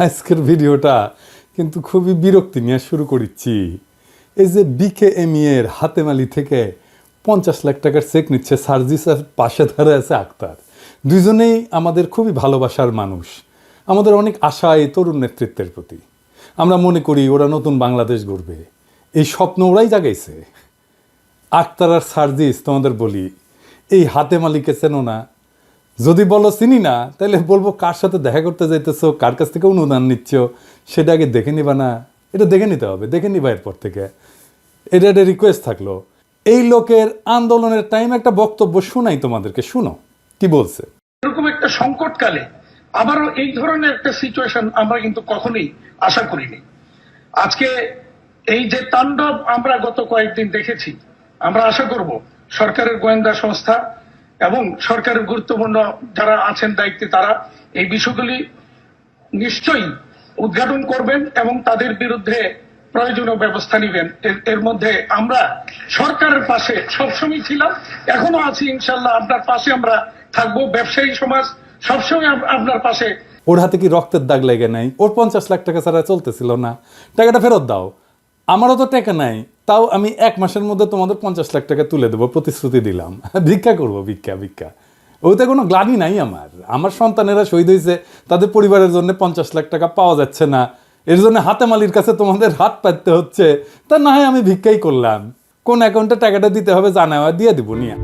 আজকের ভিডিওটা কিন্তু খুবই বিরক্তি নিয়ে শুরু করেছি। এই যে বিকেএমই এর হাতেমালি থেকে 50 লাখ টাকার চেক নিচ্ছে সার্জিস, আর পাশে ধরে আছে আক্তার। দুইজনেই আমাদের খুবই ভালোবাসার মানুষ, আমাদের অনেক আশা এই তরুণ নেতৃত্বের প্রতি। আমরা মনে করি ওরা নতুন বাংলাদেশ গড়বে, এই স্বপ্ন ওরাই জাগাইছে। আক্তার আর সার্জিস, তোমাদের বলি, এই হাতেমালিকে চেনো না? যদি বলো চিনি না, তাহলে বলবো কার সাথে দেখা করতে যাইতেছো, কার কাছ থেকে অনুদান নিচ্ছ, সেটা আগে দেখে নিবা না? এটা দেখে নিতে হবে, দেখে নিবা এরপর থেকে। এটা একটা রিকোয়েস্ট থাকলো। এই লোকের আন্দোলনের টাইম একটা বক্তব্য শোনাই তোমাদেরকে, শুনো কি বলছে। এরকম একটা সংকটকালে আবারও এই ধরনের একটা সিচুয়েশন আমরা কিন্তু কখনোই আশা করিনি। আজকে এই যে তাণ্ডব আমরা গত কয়েকদিন দেখেছি, আমরা আশা করব সরকারের গোয়েন্দা সংস্থা এবং সরকারের গুরুত্বপূর্ণ যারা আছেন দায়িত্বে, তারা এই বিষয়গুলি নিশ্চয়ই উদ্ঘাটন করবেন এবং তাদের বিরুদ্ধে প্রয়োজনীয় ব্যবস্থা নেবেন। এর মধ্যে আমরা সরকারের পাশে সবসময় ছিলাম, এখনো আছি, ইনশাল্লাহ আপনার পাশে আমরা থাকবো। ব্যবসায়ী সমাজ সবসময় আপনার পাশে। ওর হাতে কি রক্তের দাগ লেগে নাই? ওর 50 লাখ টাকা ছাড়া চলতেছিল না, টাকাটা ফেরত দাও। আমারও তো টাকা নাই, তাও আমি 1 মাসের মধ্যে তোমাদের 50 লাখ টাকা তুলে দেবো, প্রতিশ্রুতি দিলাম। ভিক্ষা করবো, ভিক্ষা ভিক্ষা। ওইতে কোনো গ্লানি নাই আমার সন্তানেরা শহীদ হয়েছে, তাদের পরিবারের জন্য 50 লাখ টাকা পাওয়া যাচ্ছে না, এর জন্য হাতেমালির কাছে তোমাদের হাত পাততে হচ্ছে। তা না হয় আমি ভিক্ষাই করলাম, কোন অ্যাকাউন্টে টাকাটা দিতে হবে জানাওয়া, দিয়ে দিব নিয়ে।